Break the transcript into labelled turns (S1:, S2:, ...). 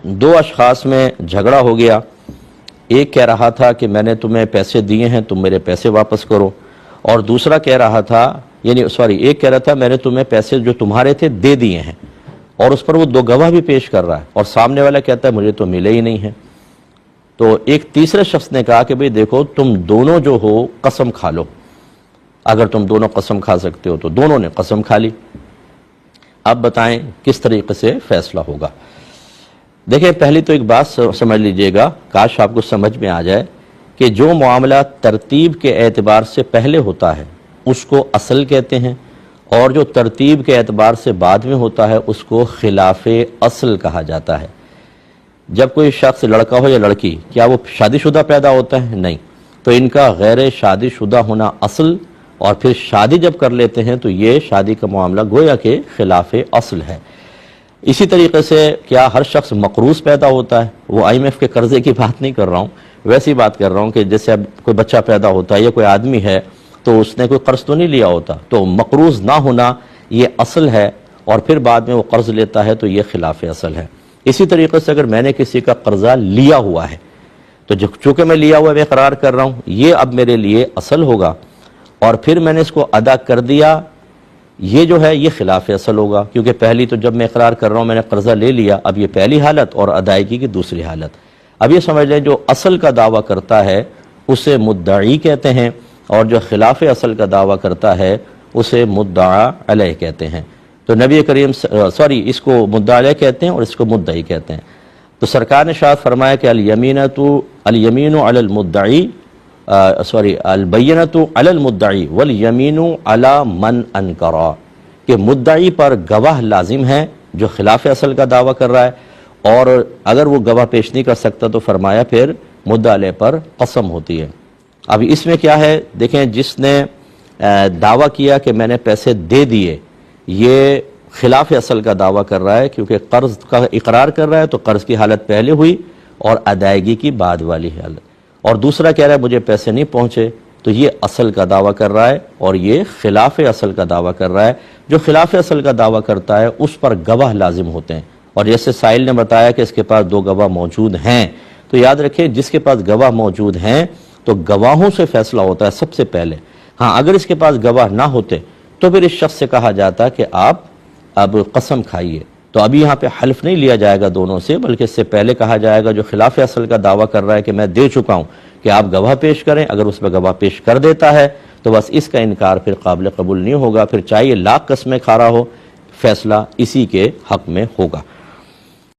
S1: دو اشخاص میں جھگڑا ہو گیا، ایک کہہ رہا تھا کہ میں نے تمہیں پیسے دیے ہیں تم میرے پیسے واپس کرو، اور دوسرا کہہ رہا تھا ایک کہہ رہا تھا میں نے تمہیں پیسے جو تمہارے تھے دے دیے ہیں، اور اس پر وہ دو گواہ بھی پیش کر رہا ہے، اور سامنے والا کہتا ہے مجھے تو ملے ہی نہیں ہیں۔ تو ایک تیسرے شخص نے کہا کہ بھئی دیکھو تم دونوں جو ہو قسم کھا لو، اگر تم دونوں قسم کھا سکتے ہو تو دونوں نے قسم کھا لی۔ اب بتائیں کس طریقے سے فیصلہ ہوگا۔ دیکھیں پہلی تو ایک بات سمجھ لیجئے گا، کاش آپ کو سمجھ میں آ جائے کہ جو معاملہ ترتیب کے اعتبار سے پہلے ہوتا ہے اس کو اصل کہتے ہیں، اور جو ترتیب کے اعتبار سے بعد میں ہوتا ہے اس کو خلاف اصل کہا جاتا ہے۔ جب کوئی شخص لڑکا ہو یا لڑکی، کیا وہ شادی شدہ پیدا ہوتا ہے؟ نہیں، تو ان کا غیر شادی شدہ ہونا اصل، اور پھر شادی جب کر لیتے ہیں تو یہ شادی کا معاملہ گویا کہ خلاف اصل ہے۔ اسی طریقے سے کیا ہر شخص مقروض پیدا ہوتا ہے؟ وہ IMF کے قرضے کی بات نہیں کر رہا ہوں، ویسی بات کر رہا ہوں کہ جیسے اب کوئی بچہ پیدا ہوتا ہے یا کوئی آدمی ہے تو اس نے کوئی قرض تو نہیں لیا ہوتا، تو مقروض نہ ہونا یہ اصل ہے، اور پھر بعد میں وہ قرض لیتا ہے تو یہ خلاف اصل ہے۔ اسی طریقے سے اگر میں نے کسی کا قرضہ لیا ہوا ہے تو چونکہ میں لیا ہوا میں اقرار کر رہا ہوں، یہ اب میرے لیے اصل ہوگا، اور پھر میں نے اس کو ادا کر دیا، یہ جو ہے یہ خلاف اصل ہوگا، کیونکہ پہلی تو جب میں اقرار کر رہا ہوں میں نے قرضہ لے لیا، اب یہ پہلی حالت اور ادائیگی کی دوسری حالت۔ اب یہ سمجھ لیں جو اصل کا دعویٰ کرتا ہے اسے مدعی کہتے ہیں، اور جو خلاف اصل کا دعویٰ کرتا ہے اسے مدعا علیہ کہتے ہیں۔ تو نبی کریم اس کو مدعا علیہ کہتے ہیں اور اس کو مدعی کہتے ہیں۔ تو سرکار نے ارشاد فرمایا کہ الیمین علی المدعی البینۃ علی المدعی والیمین علی من انکر، کہ مدعی پر گواہ لازم ہے جو خلاف اصل کا دعویٰ کر رہا ہے، اور اگر وہ گواہ پیش نہیں کر سکتا تو فرمایا پھر مدعا علیہ پر قسم ہوتی ہے۔ اب اس میں کیا ہے، دیکھیں جس نے دعویٰ کیا کہ میں نے پیسے دے دیے، یہ خلاف اصل کا دعویٰ کر رہا ہے، کیونکہ قرض کا اقرار کر رہا ہے تو قرض کی حالت پہلے ہوئی اور ادائیگی کی بعد والی حالت، اور دوسرا کہہ رہا ہے مجھے پیسے نہیں پہنچے، تو یہ اصل کا دعویٰ کر رہا ہے اور یہ خلاف اصل کا دعویٰ کر رہا ہے۔ جو خلاف اصل کا دعویٰ کرتا ہے اس پر گواہ لازم ہوتے ہیں، اور جیسے سائل نے بتایا کہ اس کے پاس دو گواہ موجود ہیں، تو یاد رکھیں جس کے پاس گواہ موجود ہیں تو گواہوں سے فیصلہ ہوتا ہے سب سے پہلے۔ ہاں اگر اس کے پاس گواہ نہ ہوتے تو پھر اس شخص سے کہا جاتا کہ آپ اب قسم کھائیے، تو ابھی یہاں پہ حلف نہیں لیا جائے گا دونوں سے، بلکہ اس سے پہلے کہا جائے گا جو خلاف اصل کا دعویٰ کر رہا ہے کہ میں دے چکا ہوں کہ آپ گواہ پیش کریں، اگر اس میں گواہ پیش کر دیتا ہے تو بس اس کا انکار پھر قابل قبول نہیں ہوگا، پھر چاہیے لاکھ قسمیں کھا رہا ہو، فیصلہ اسی کے حق میں ہوگا۔